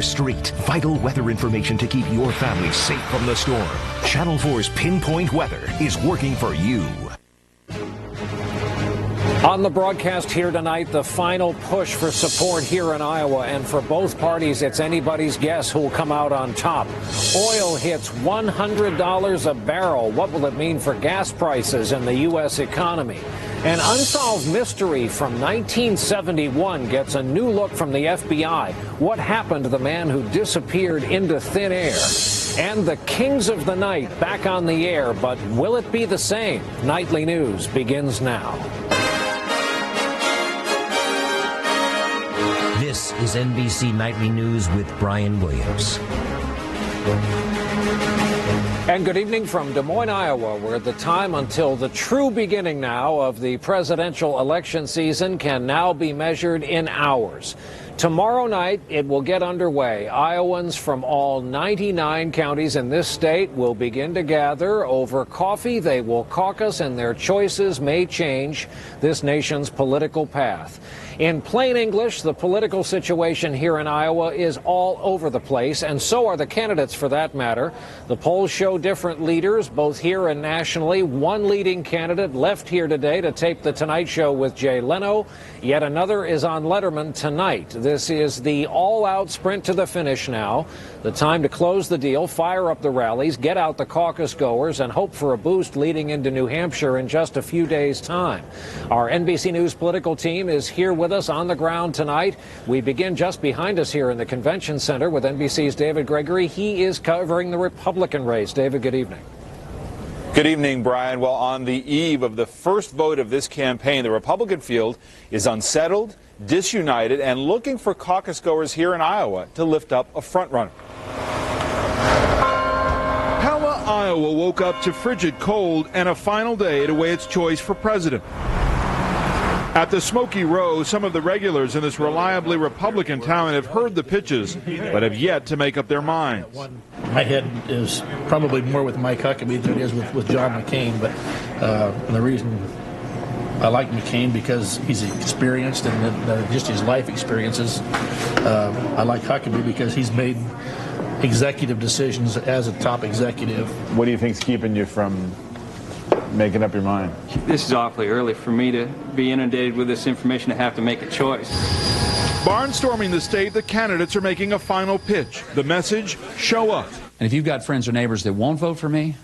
Street. Vital weather information to keep your family safe from the storm. Channel 4's Pinpoint Weather is working for you. On the broadcast here tonight, the final push for support here in Iowa, and for both parties, it's anybody's guess who will come out on top. Oil hits $100 a barrel. What will it mean for gas prices and the U.S. economy? An unsolved mystery from 1971 gets a new look from the FBI. What happened to the man who disappeared into thin air? And the Kings of the Night back on the air, but will it be the same? Nightly News begins now. This is NBC Nightly News with Brian Williams. And good evening from Des Moines, Iowa, where the time until the true beginning now of the presidential election season can now be measured in hours. Tomorrow night, it will get underway. Iowans from all 99 counties in this state will begin to gather over coffee. They will caucus, and their choices may change this nation's political path. In plain English, the political situation here in Iowa is all over the place, and so are the candidates for that matter. The polls show different leaders, both here and nationally. One leading candidate left here today to tape The Tonight Show with Jay Leno. Yet another is on Letterman tonight. This is the all-out sprint to the finish now. The time to close the deal, fire up the rallies, get out the caucus goers, and hope for a boost leading into New Hampshire in just a few days' time. Our NBC News political team is here with us on the ground tonight. We begin just behind us here in the convention center with NBC's David Gregory. He is covering the Republican race. David, good evening. Good evening, Brian. Well, on the eve of the first vote of this campaign, the Republican field is unsettled, disunited, and looking for caucus goers here in Iowa to lift up a frontrunner. Pella, Iowa woke up to frigid cold and a final day to weigh its choice for president. At the Smoky Row, some of the regulars in this reliably Republican town have heard the pitches, but have yet to make up their minds. My head is probably more with Mike Huckabee than it is with John McCain, but the reason I like McCain because he's experienced and just his life experiences. I like Huckabee because he's made executive decisions as a top executive. What do you think's keeping you from making up your mind? This is awfully early for me to be inundated with this information to have to make a choice. Barnstorming the state, the candidates are making a final pitch. The message, show up. And if you've got friends or neighbors that won't vote for me,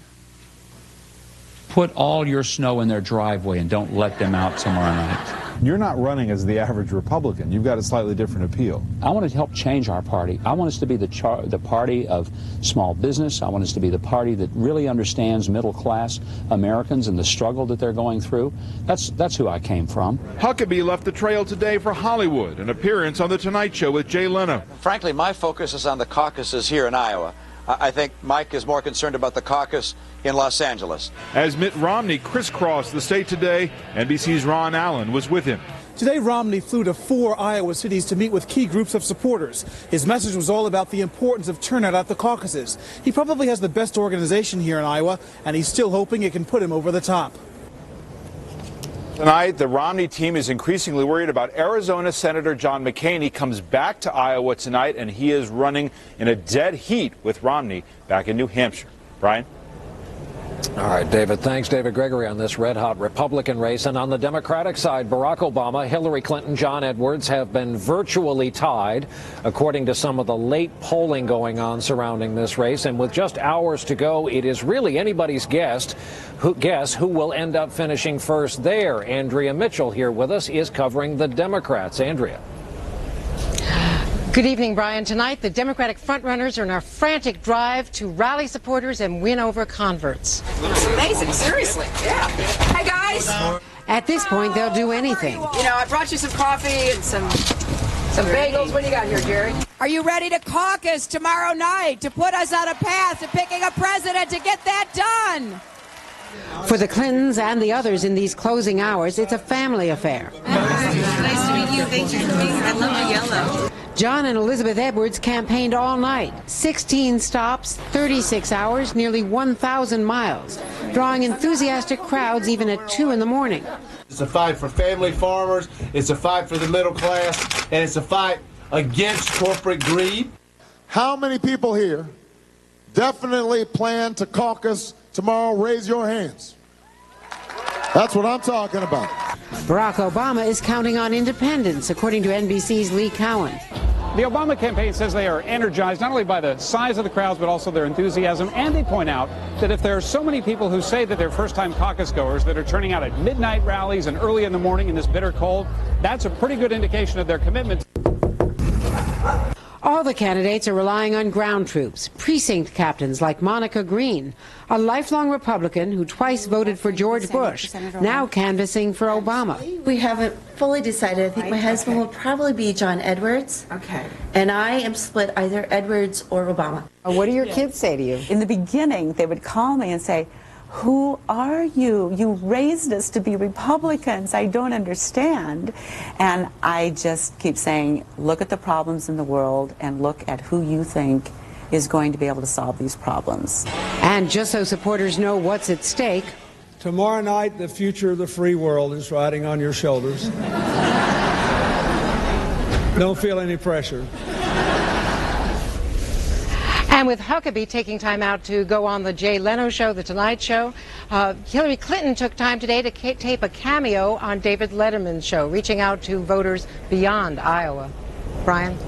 put all your snow in their driveway and don't let them out tomorrow night. You're not running as the average Republican. You've got a slightly different appeal. I want to help change our party. I want us to be the party of small business. I want us to be the party that really understands middle-class Americans and the struggle that they're going through. That's who I came from. Huckabee left the trail today for Hollywood, an appearance on The Tonight Show with Jay Leno. Frankly, my focus is on the caucuses here in Iowa. I think Mike is more concerned about the caucus in Los Angeles. As Mitt Romney crisscrossed the state today, NBC's Ron Allen was with him. Today, Romney flew to 4 Iowa cities to meet with key groups of supporters. His message was all about the importance of turnout at the caucuses. He probably has the best organization here in Iowa, and he's still hoping it can put him over the top. Tonight, the Romney team is increasingly worried about Arizona Senator John McCain. He comes back to Iowa tonight, and he is running in a dead heat with Romney back in New Hampshire. Brian? All right, David. Thanks, David Gregory, on this red-hot Republican race. And on the Democratic side, Barack Obama, Hillary Clinton, John Edwards have been virtually tied, according to some of the late polling going on surrounding this race. And with just hours to go, it is really anybody's guess who will end up finishing first there. Andrea Mitchell here with us is covering the Democrats. Andrea. Good evening, Brian. Tonight, the Democratic frontrunners are in a frantic drive to rally supporters and win over converts. It's amazing, seriously. Yeah. Hi, guys. At this point, they'll do anything. You know, I brought you some coffee and some bagels. What do you got here, Jerry? Are you ready to caucus tomorrow night to put us on a path to picking a president to get that done? For the Clintons and the others in these closing hours, it's a family affair. Nice to meet you. Thank you for being here. I love the yellow. John and Elizabeth Edwards campaigned all night. 16 stops, 36 hours, nearly 1,000 miles, drawing enthusiastic crowds even at 2 in the morning. It's a fight for family farmers, it's a fight for the middle class, and it's a fight against corporate greed. How many people here definitely plan to caucus tomorrow? Raise your hands. That's what I'm talking about. Barack Obama is counting on independents, according to NBC's Lee Cowan. The Obama campaign says they are energized not only by the size of the crowds, but also their enthusiasm. And they point out that if there are so many people who say that they're first-time caucus goers that are turning out at midnight rallies and early in the morning in this bitter cold, that's a pretty good indication of their commitment. All the candidates are relying on ground troops, precinct captains like Monica Green, a lifelong Republican who twice voted for George Bush, now canvassing for Obama. We haven't fully decided. I think my husband will probably be John Edwards. Okay. And I am split either Edwards or Obama. What do your kids say to you? In the beginning, they would call me and say, "Who are you? You raised us to be Republicans. I don't understand." And I just keep saying, look at the problems in the world and look at who you think is going to be able to solve these problems. And just so supporters know what's at stake, tomorrow night, the future of the free world is riding on your shoulders. Don't feel any pressure. And with Huckabee taking time out to go on the Jay Leno show, The Tonight Show, Hillary Clinton took time today to tape a cameo on David Letterman's show, reaching out to voters beyond Iowa. Brian?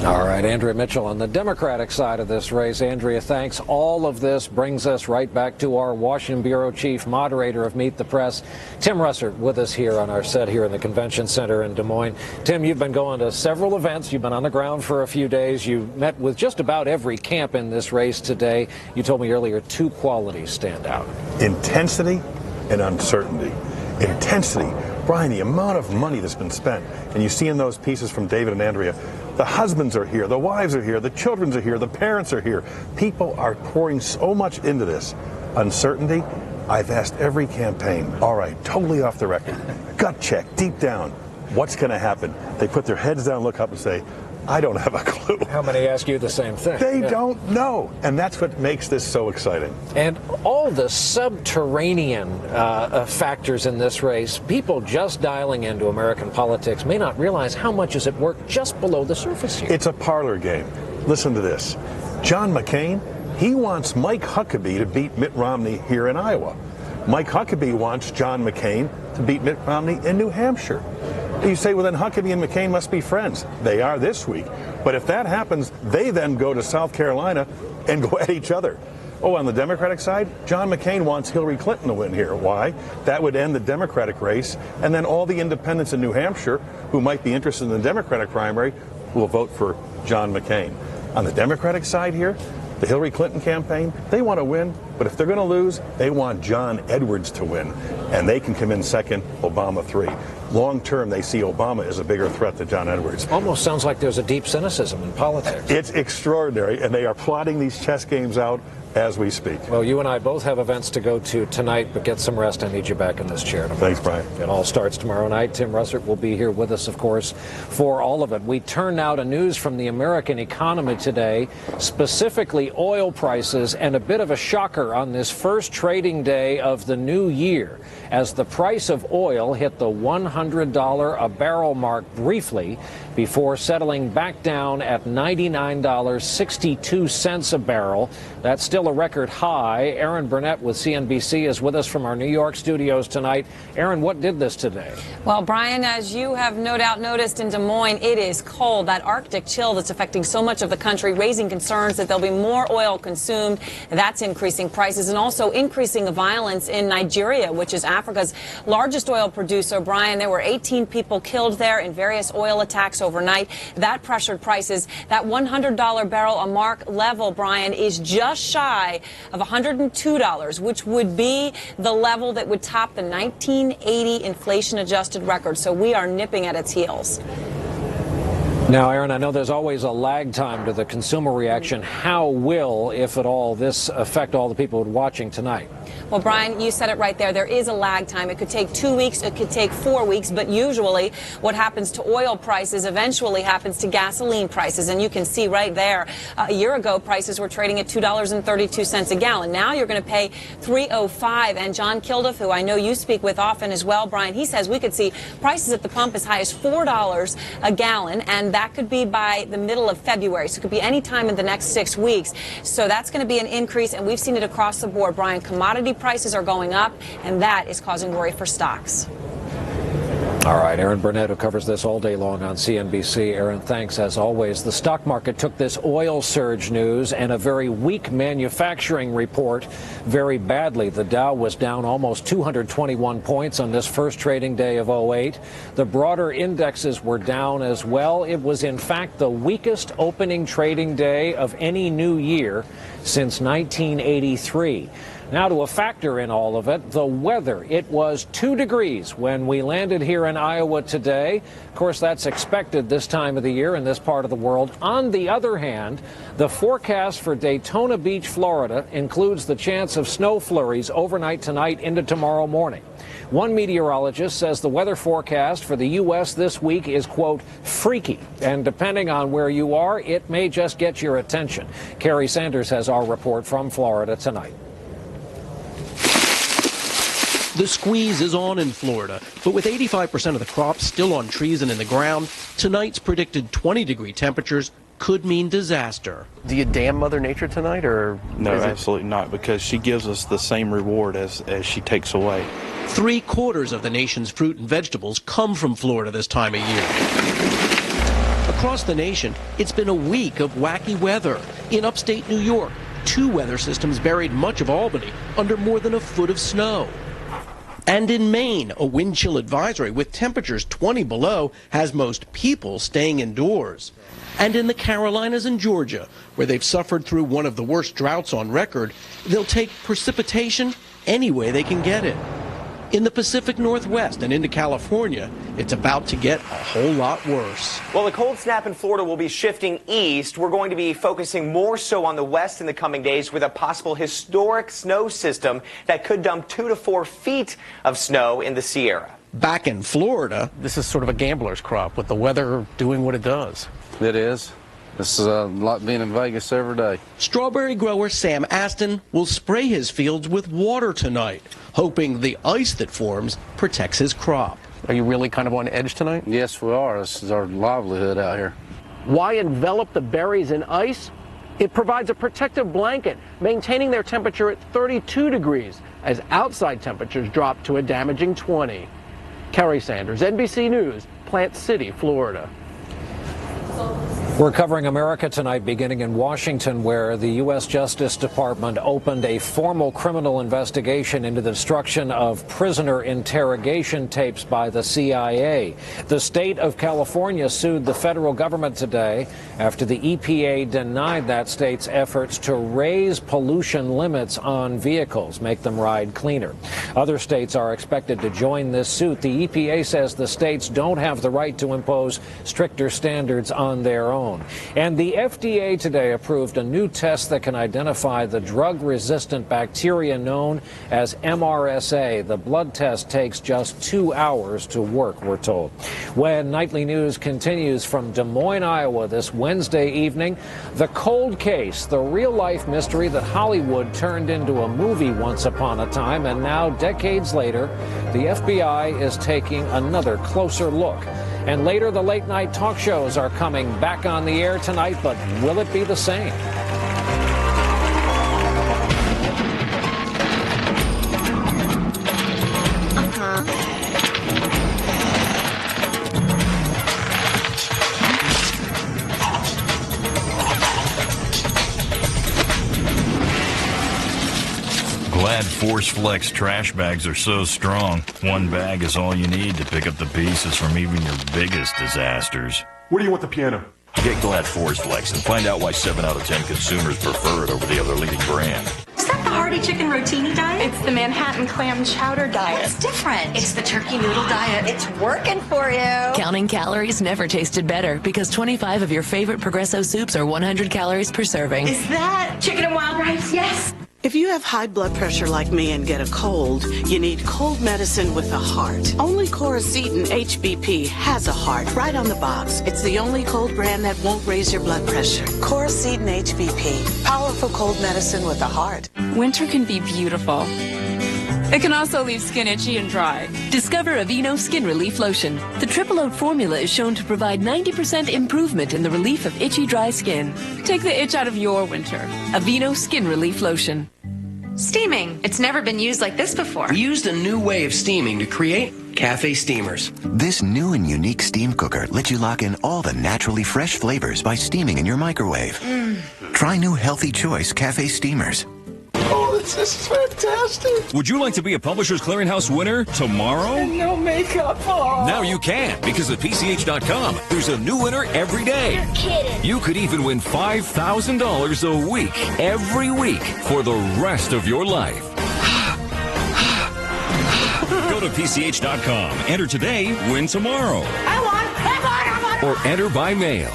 All right, Andrea Mitchell on the Democratic side of this race. Andrea, thanks. All of this brings us right back to our Washington Bureau Chief, moderator of Meet the Press, Tim Russert, with us here on our set here in the Convention Center in Des Moines. Tim, you've been going to several events. You've been on the ground for a few days. You met with just about every camp in this race today. You told me earlier 2 qualities stand out. Intensity and uncertainty. Intensity. Brian, the amount of money that's been spent, and you see in those pieces from David and Andrea, the husbands are here, the wives are here, the children are here, the parents are here. People are pouring so much into this. Uncertainty, I've asked every campaign, all right, totally off the record, gut check, deep down, what's going to happen? They put their heads down, look up and say, I don't have a clue. How many ask you the same thing? They don't know. And that's what makes this so exciting. And all the subterranean factors in this race, people just dialing into American politics may not realize how much is at work just below the surface here. It's a parlor game. Listen to this. John McCain, he wants Mike Huckabee to beat Mitt Romney here in Iowa. Mike Huckabee wants John McCain to beat Mitt Romney in New Hampshire. You say, well, then Huckabee and McCain must be friends. They are this week. But if that happens, they then go to South Carolina and go at each other. Oh, on the Democratic side, John McCain wants Hillary Clinton to win here. Why? That would end the Democratic race, and then all the independents in New Hampshire who might be interested in the Democratic primary will vote for John McCain. On the Democratic side here, the Hillary Clinton campaign, they want to win, but if they're going to lose, they want John Edwards to win, and they can come in second, Obama 3. Long term, they see Obama as a bigger threat to John Edwards. Almost sounds like there's a deep cynicism in politics. It's extraordinary, and they are plotting these chess games out as we speak. Well, you and I both have events to go to tonight, but get some rest. I need you back in this chair tomorrow. Thanks, Brian. It all starts tomorrow night. Tim Russert will be here with us, of course, for all of it. We turn now to news from the American economy today, specifically oil prices, and a bit of a shocker on this first trading day of the new year, as the price of oil hit the $100 a barrel mark briefly before settling back down at $99.62 a barrel. That's still a record high. Aaron Burnett with CNBC is with us from our New York studios tonight. Aaron, what did this today? Well, Brian, as you have no doubt noticed in Des Moines, it is cold. That Arctic chill that's affecting so much of the country, raising concerns that there'll be more oil consumed. That's increasing prices and also increasing the violence in Nigeria, which is Africa's largest oil producer. Brian, there were 18 people killed there in various oil attacks overnight. That pressured prices. That $100 barrel a mark level, Brian, is just shy of $102, which would be the level that would top the 1980 inflation-adjusted record. So we are nipping at its heels. Now, Aaron, I know there's always a lag time to the consumer reaction. How will, if at all, this affect all the people watching tonight? Well, Brian, you said it right there. There is a lag time. It could take 2 weeks. It could take 4 weeks. But usually what happens to oil prices eventually happens to gasoline prices. And you can see right there, a year ago, prices were trading at $2.32 a gallon. Now you're going to pay $3.05. And John Kilduff, who I know you speak with often as well, Brian, he says we could see prices at the pump as high as $4 a gallon. And that could be by the middle of February. So it could be any time in the next 6 weeks. So that's going to be an increase, and we've seen it across the board. Brian, commodity prices are going up, and that is causing worry for stocks. All right, Aaron Burnett, who covers this all day long on CNBC. Aaron, thanks as always. The stock market took this oil surge news and a very weak manufacturing report very badly. The Dow was down almost 221 points on this first trading day of 08. The broader indexes were down as well. It was, in fact, the weakest opening trading day of any new year since 1983. Now to a factor in all of it, the weather. It was 2 degrees when we landed here in Iowa today. Of course, that's expected this time of the year in this part of the world. On the other hand, the forecast for Daytona Beach, Florida, includes the chance of snow flurries overnight tonight into tomorrow morning. One meteorologist says the weather forecast for the U.S. this week is, quote, freaky. And depending on where you are, it may just get your attention. Kerry Sanders has our report from Florida tonight. The squeeze is on in Florida, but with 85% of the crops still on trees and in the ground, tonight's predicted 20-degree temperatures could mean disaster. Do you damn Mother Nature tonight, or no? Absolutely not, because she gives us the same reward as she takes away. 3/4 of the nation's fruit and vegetables come from Florida this time of year. Across the nation, it's been a week of wacky weather. In upstate New York, 2 weather systems buried much of Albany under more than a foot of snow. And in Maine, a wind chill advisory with temperatures 20 below has most people staying indoors. And in the Carolinas and Georgia, where they've suffered through one of the worst droughts on record, they'll take precipitation any way they can get it. In the Pacific Northwest and into California, it's about to get a whole lot worse. Well, the cold snap in Florida will be shifting east. We're going to be focusing more so on the west in the coming days with a possible historic snow system that could dump 2 to 4 feet of snow in the Sierra. Back in Florida, this is sort of a gambler's crop with the weather doing what it does. It is. This is like being in Vegas every day. Strawberry grower Sam Aston will spray his fields with water tonight, hoping the ice that forms protects his crop. Are you really kind of on edge tonight? Yes, we are. This is our livelihood out here. Why envelop the berries in ice? It provides a protective blanket, maintaining their temperature at 32 degrees, as outside temperatures drop to a damaging 20. Kerry Sanders, NBC News, Plant City, Florida. We're covering America tonight, beginning in Washington, where the U.S. Justice Department opened a formal criminal investigation into the destruction of prisoner interrogation tapes by the CIA. The state of California sued the federal government today after the EPA denied that state's efforts to raise pollution limits on vehicles, make them ride cleaner. Other states are expected to join this suit. The EPA says the states don't have the right to impose stricter standards on their own. And the FDA today approved a new test that can identify the drug-resistant bacteria known as MRSA. The blood test takes just 2 hours to work, we're told. When Nightly News continues from Des Moines, Iowa this Wednesday evening, the cold case, the real-life mystery that Hollywood turned into a movie once upon a time, and now, decades later, the FBI is taking another closer look. And later, the late-night talk shows are coming back on the air tonight, but will it be the same? Glad Force Flex trash bags are so strong. One bag is all you need to pick up the pieces from even your biggest disasters. Where do you want the piano? Get Glad Force Flex and find out why 7 out of 10 consumers prefer it over the other leading brand. Is that the hearty chicken rotini diet? It's the Manhattan clam chowder diet. It's different. It's the turkey noodle diet. It's working for you. Counting calories never tasted better because 25 of your favorite Progresso soups are 100 calories per serving. Is that chicken and wild rice? Yes. If you have high blood pressure like me and get a cold, you need cold medicine with a heart. Only Coracetin HBP has a heart right on the box. It's the only cold brand that won't raise your blood pressure. Coracetin HBP, powerful cold medicine with a heart. Winter can be beautiful. It can also leave skin itchy and dry. Discover Aveeno Skin Relief Lotion. The triple oat formula is shown to provide 90% improvement in the relief of itchy, dry skin. Take the itch out of your winter. Aveeno Skin Relief Lotion. Steaming. It's never been used like this before. We used a new way of steaming to create cafe steamers. This new and unique steam cooker lets you lock in all the naturally fresh flavors by steaming in your microwave. Try new Healthy Choice cafe steamers. Oh, this is fantastic. Would you like to be a Publishers Clearinghouse winner tomorrow? And no makeup. Oh. Now you can, because at PCH.com, there's a new winner every day. You're kidding. You could even win $5,000 a week, every week, for the rest of your life. Go to PCH.com, enter today, win tomorrow. I want. Or enter by mail.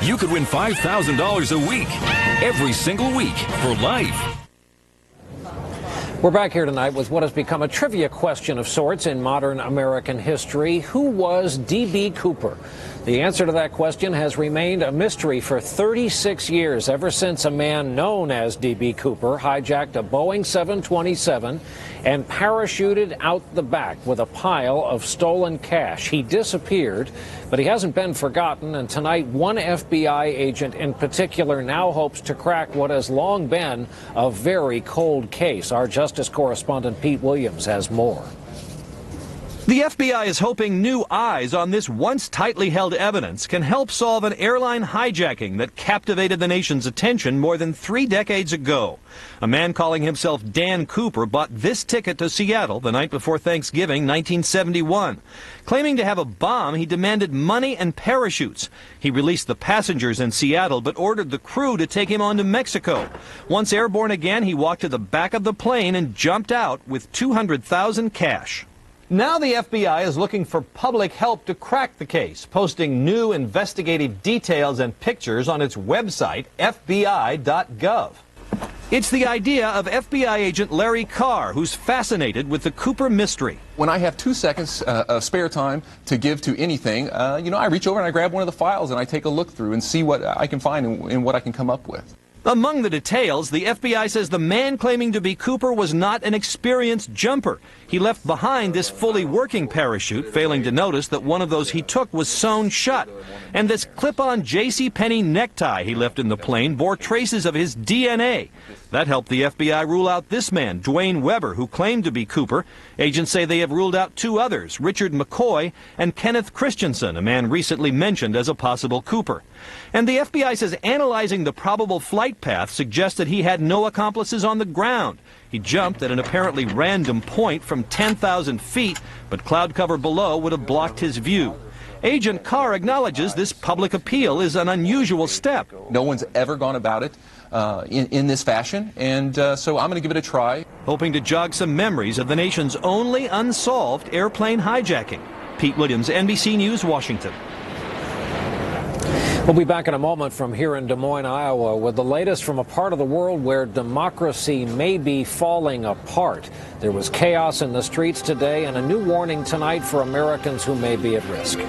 You could win $5,000 a week, every single week, for life. We're back here tonight with what has become a trivia question of sorts in modern American history. Who was D.B. Cooper? The answer to that question has remained a mystery for 36 years, ever since a man known as D.B. Cooper hijacked a Boeing 727 and parachuted out the back with a pile of stolen cash. He disappeared, but he hasn't been forgotten, and tonight one FBI agent in particular now hopes to crack what has long been a very cold case. Our justice correspondent Pete Williams has more. The FBI is hoping new eyes on this once tightly held evidence can help solve an airline hijacking that captivated the nation's attention more than 3 decades ago. A man calling himself Dan Cooper bought this ticket to Seattle the night before Thanksgiving, 1971. Claiming to have a bomb, he demanded money and parachutes. He released the passengers in Seattle, but ordered the crew to take him on to Mexico. Once airborne again, he walked to the back of the plane and jumped out with $200,000 cash. Now the FBI is looking for public help to crack the case, posting new investigative details and pictures on its website, FBI.gov. It's the idea of FBI agent Larry Carr, who's fascinated with the Cooper mystery. When I have 2 seconds of spare time to give to anything, I reach over and I grab one of the files and I take a look through and see what I can find and what I can come up with. Among the details, the FBI says the man claiming to be Cooper was not an experienced jumper. He left behind this fully working parachute, failing to notice that one of those he took was sewn shut. And this clip-on JCPenney necktie he left in the plane bore traces of his DNA. That helped the FBI rule out this man, Dwayne Weber, who claimed to be Cooper. Agents say they have ruled out 2 others, Richard McCoy and Kenneth Christensen, a man recently mentioned as a possible Cooper. And the FBI says analyzing the probable flight path suggests that he had no accomplices on the ground. He jumped at an apparently random point from 10,000 feet, but cloud cover below would have blocked his view. Agent Carr acknowledges this public appeal is an unusual step. No one's ever gone about it in this fashion, and so I'm going to give it a try. Hoping to jog some memories of the nation's only unsolved airplane hijacking. Pete Williams, NBC News, Washington. We'll be back in a moment from here in Des Moines, Iowa, with the latest from a part of the world where democracy may be falling apart. There was chaos in the streets today and a new warning tonight for Americans who may be at risk.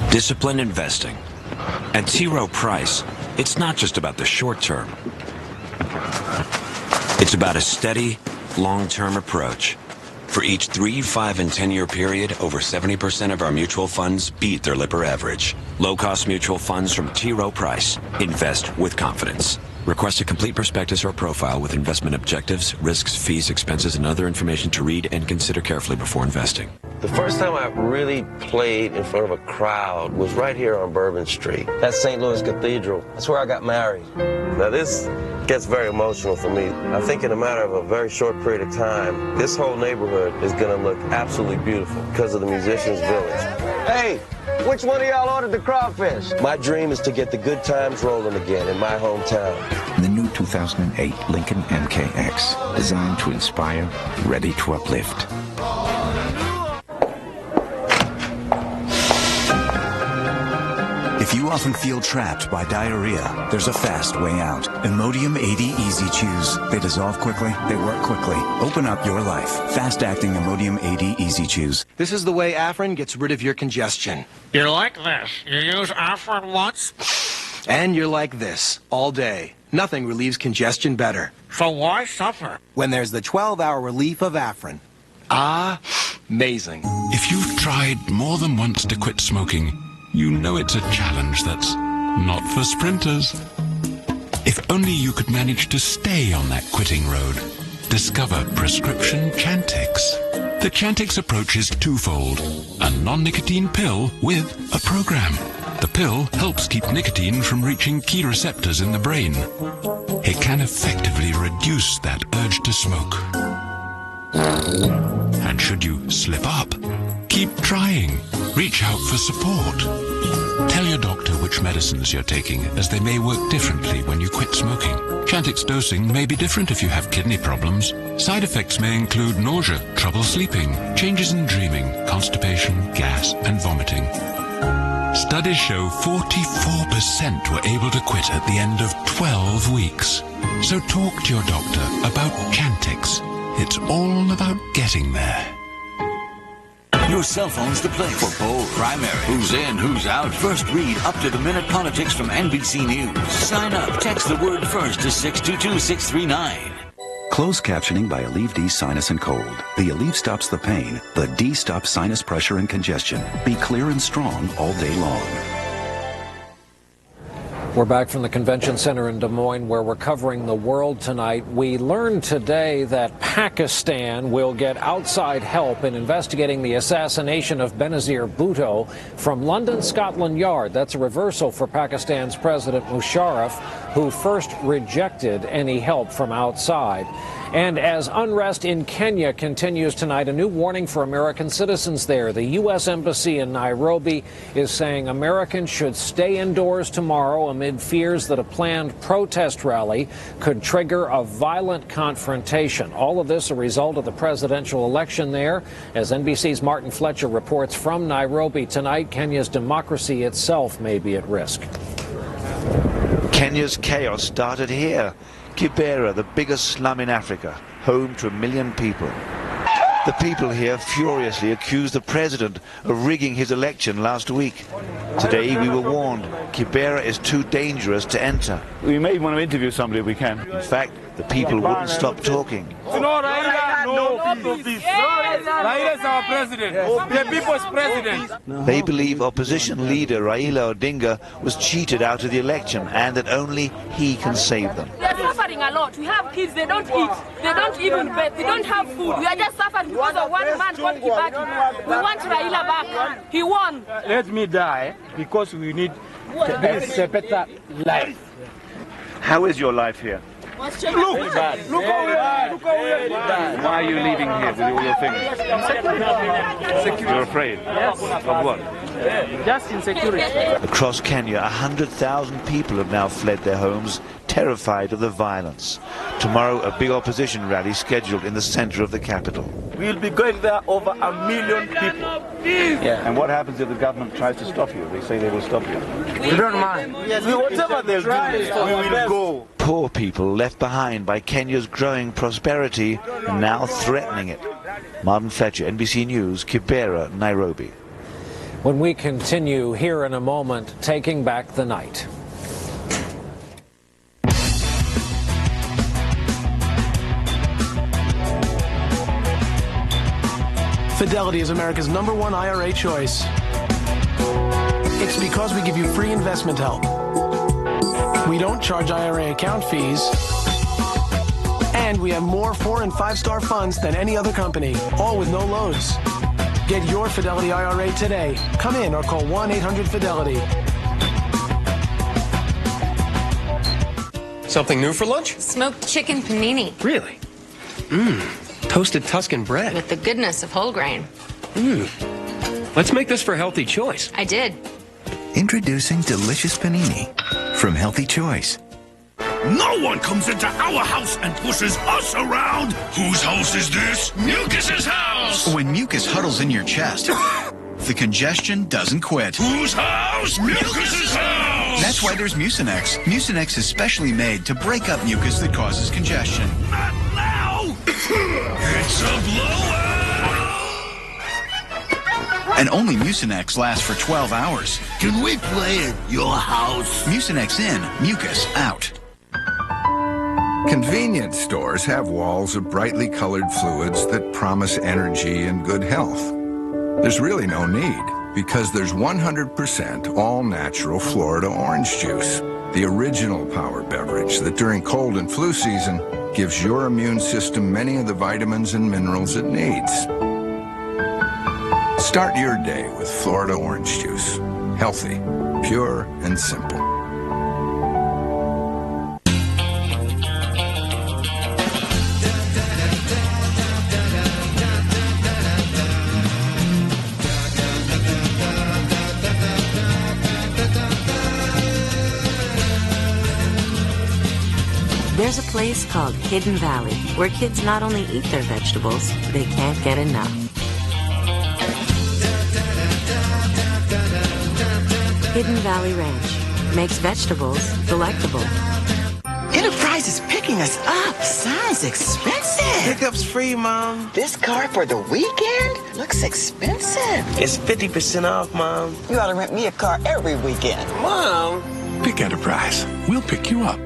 Disciplined investing. At T. Rowe Price, it's not just about the short term. It's about a steady, long-term approach. For each 3, 5, and 10-year period, over 70% of our mutual funds beat their Lipper average. Low-cost mutual funds from T. Rowe Price. Invest with confidence. Request a complete prospectus or profile with investment objectives, risks, fees, expenses, and other information to read and consider carefully before investing. The first time I really played in front of a crowd was right here on Bourbon Street. That's St. Louis Cathedral. That's where I got married. Now this gets very emotional for me. I think in a matter of a very short period of time, this whole neighborhood is going to look absolutely beautiful because of the Musicians Village. Hey, which one of y'all ordered the crawfish? My dream is to get the good times rolling again in my hometown. The new 2008 Lincoln MKX, designed to inspire, ready to uplift. If you often feel trapped by diarrhea, there's a fast way out. Imodium 80 Easy Chews. They dissolve quickly, they work quickly. Open up your life. Fast-acting Imodium 80 Easy Chews. This is the way Afrin gets rid of your congestion. You like this. You use Afrin once, And you're like this all day. Nothing relieves congestion better. So why suffer? When there's the 12-hour relief of Afrin. Amazing. If you've tried more than once to quit smoking, you know it's a challenge that's not for sprinters. If only you could manage to stay on that quitting road. Discover prescription Chantix. The Chantix approach is twofold. A non-nicotine pill with a program. The pill helps keep nicotine from reaching key receptors in the brain. It can effectively reduce that urge to smoke. And should you slip up, keep trying. Reach out for support. Tell your doctor which medicines you're taking, as they may work differently when you quit smoking. Chantix dosing may be different if you have kidney problems. Side effects may include nausea, trouble sleeping, changes in dreaming, constipation, gas, and vomiting. Studies show 44% were able to quit at the end of 12 weeks. So talk to your doctor about Chantix. It's all about getting there. Your cell phone's the place for bold primary. Who's in, who's out. First read up-to-the-minute politics from NBC News. Sign up. Text the word FIRST to 622-639. Closed captioning by Aleve D Sinus and Cold. The Aleve stops the pain. The D stops sinus pressure and congestion. Be clear and strong all day long. We're back from the Convention Center in Des Moines, where we're covering the world tonight. We learned today that Pakistan will get outside help in investigating the assassination of Benazir Bhutto from London Scotland Yard. That's a reversal for Pakistan's President Musharraf, who first rejected any help from outside. And as unrest in Kenya continues tonight, a new warning for American citizens there. The U.S. Embassy in Nairobi is saying Americans should stay indoors tomorrow amid fears that a planned protest rally could trigger a violent confrontation. All of this a result of the presidential election there. As NBC's Martin Fletcher reports from Nairobi tonight, Kenya's democracy itself may be at risk. Kenya's chaos started here. Kibera, the biggest slum in Africa, home to 1 million people. The people here furiously accused the president of rigging his election last week. Today we were warned, Kibera is too dangerous to enter. We may want to interview somebody if we can. In fact, the people wouldn't stop talking. No, Raila, no peace. Raila is our president. The people's president. They believe opposition leader Raila Odinga was cheated out of the election and that only he can save them. We are suffering a lot. We have kids, they don't eat. They don't even bathe. They don't have food. We are just suffering because of one man called Kibaki. We want Raila back. He won. Let me die because we need a better life. How is your life here? Look how we are. Why are you leaving here with all your things? You're afraid? Yes. Of what? Just insecurity. Across Kenya, 100,000 people have now fled their homes, terrified of the violence. Tomorrow, a big opposition rally scheduled in the center of the capital. We'll be going there over 1 million people. Yeah. And what happens if the government tries to stop you? They say they will stop you. We don't mind. Whatever they'll do, we will go. Poor people left behind by Kenya's growing prosperity and now threatening it. Martin Fletcher, NBC News, Kibera, Nairobi. When we continue here in a moment, taking back the night. Fidelity is America's #1 IRA choice. It's because we give you free investment help. We don't charge IRA account fees. And we have more 4- and 5-star funds than any other company, all with no loads. Get your Fidelity IRA today. Come in or call 1-800-FIDELITY. Something new for lunch? Smoked chicken panini. Really? Toasted Tuscan bread. With the goodness of whole grain. Let's make this for Healthy Choice. I did. Introducing delicious panini from Healthy Choice. No one comes into our house and pushes us around. Whose house is this? Mucus's house. When mucus huddles in your chest, the congestion doesn't quit. Whose house? Mucus's house. That's why there's Mucinex. Mucinex is specially made to break up mucus that causes congestion. Not now. It's a blowout. And only Mucinex lasts for 12 hours. Can we play at your house? Mucinex in, mucus out. Convenience stores have walls of brightly colored fluids that promise energy and good health. There's really no need, because there's 100% all-natural Florida orange juice, the original power beverage that during cold and flu season gives your immune system many of the vitamins and minerals it needs. Start your day with Florida orange juice. Healthy, pure, and simple. There's a place called Hidden Valley, where kids not only eat their vegetables, they can't get enough. Hidden Valley Ranch makes vegetables delectable. Enterprise is picking us up. Sounds expensive. Pickup's free, Mom. This car for the weekend looks expensive. It's 50% off, Mom. You ought to rent me a car every weekend. Mom. Pick Enterprise. We'll pick you up.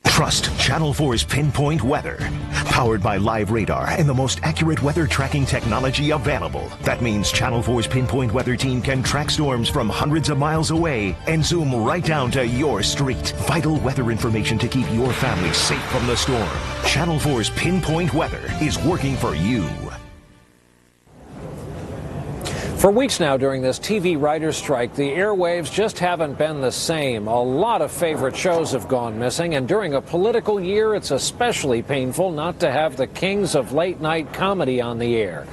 Trust Channel 4's Pinpoint Weather. Powered by live radar and the most accurate weather tracking technology available. That means Channel 4's Pinpoint Weather team can track storms from hundreds of miles away and zoom right down to your street. Vital weather information to keep your family safe from the storm. Channel 4's Pinpoint Weather is working for you. For weeks now during this TV writers' strike, the airwaves just haven't been the same. A lot of favorite shows have gone missing, and during a political year, it's especially painful not to have the kings of late-night comedy on the air.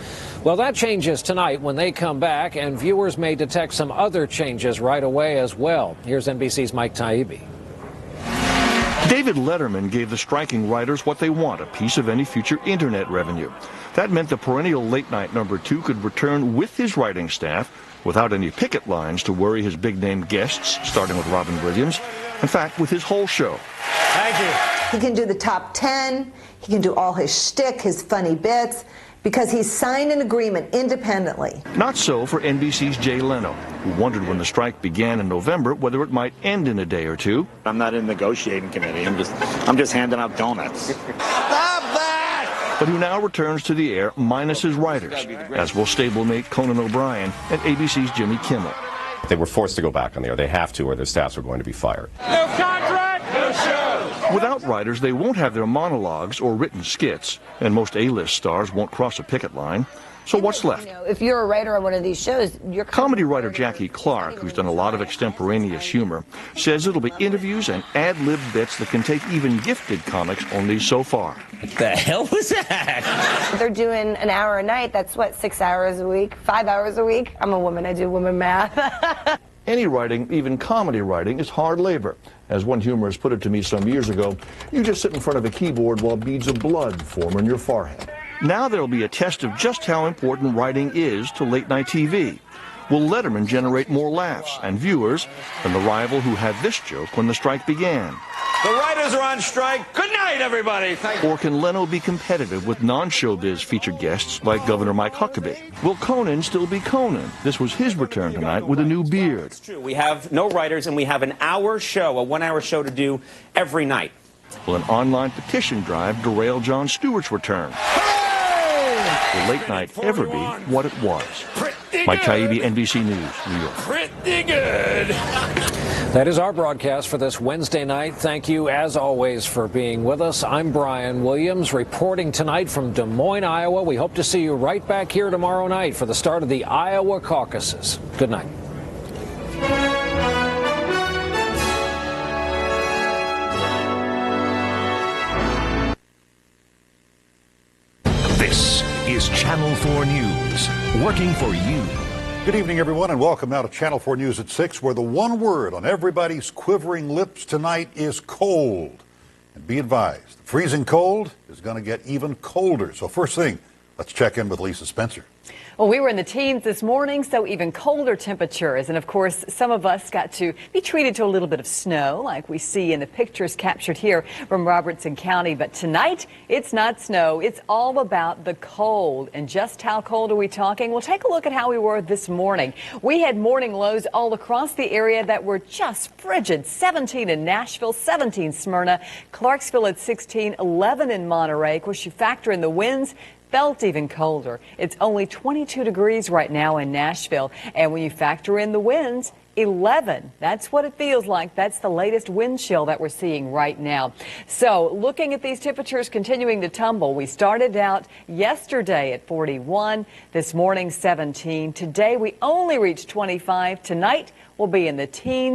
Well, that changes tonight when they come back, and viewers may detect some other changes right away as well. Here's NBC's Mike Taibbi. David Letterman gave the striking writers what they want, a piece of any future internet revenue. That meant the perennial late-night number 2 could return with his writing staff without any picket lines to worry his big-name guests, starting with Robin Williams. In fact, with his whole show. Thank you. He can do the top 10. He can do all his shtick, his funny bits, because he's signed an agreement independently. Not so for NBC's Jay Leno, who wondered when the strike began in November whether it might end in a day or two. I'm not in the negotiating committee. I'm just handing out donuts. But who now returns to the air minus his writers, as will stablemate Conan O'Brien and ABC's Jimmy Kimmel. They were forced to go back on the air. They have to, or their staffs are going to be fired. No contract, no show. Without writers, they won't have their monologues or written skits, and most A-list stars won't cross a picket line. So what's left? If you're a writer on one of these shows, you're... Comedy writer Jackie Clark, who's done a lot of extemporaneous humor, says it'll be interviews and ad-lib bits that can take even gifted comics only so far. What the hell was that? They're doing an hour a night. That's what, 6 hours a week, 5 hours a week? I'm a woman. I do woman math. Any writing, even comedy writing, is hard labor. As one humorist put it to me some years ago, you just sit in front of a keyboard while beads of blood form on your forehead. Now there'll be a test of just how important writing is to late-night TV. Will Letterman generate more laughs and viewers than the rival who had this joke when the strike began? The writers are on strike. Good night, everybody. Thank you. Or can Leno be competitive with non-showbiz featured guests like Governor Mike Huckabee? Will Conan still be Conan? This was his return tonight with a new beard. It's true. We have no writers, and we have an hour show, a 1 hour show to do every night. Will an online petition drive derail Jon Stewart's return? Will late night ever be what it was? Mike Taibbi, NBC News, New York. Pretty good. That is our broadcast for this Wednesday night. Thank you, as always, for being with us. I'm Brian Williams, reporting tonight from Des Moines, Iowa. We hope to see you right back here tomorrow night for the start of the Iowa caucuses. Good night. This is Channel 4 News, working for you. Good evening, everyone, and welcome now to Channel 4 News at 6, where the one word on everybody's quivering lips tonight is cold. And be advised, the freezing cold is going to get even colder. So first thing, let's check in with Lisa Spencer. Well, we were in the teens this morning, so even colder temperatures. And of course, some of us got to be treated to a little bit of snow, like we see in the pictures captured here from Robertson County. But tonight, it's not snow. It's all about the cold. And just how cold are we talking? Well, take a look at how we were this morning. We had morning lows all across the area that were just frigid. 17 in Nashville, 17 Smyrna, Clarksville at 16, 11 in Monterey. Of course, you factor in the winds. Felt even colder. It's only 22 degrees right now in Nashville. And when you factor in the winds, 11. That's what it feels like. That's the latest wind chill that we're seeing right now. So looking at these temperatures continuing to tumble, we started out yesterday at 41, this morning 17. Today we only reached 25. Tonight we'll be in the teens.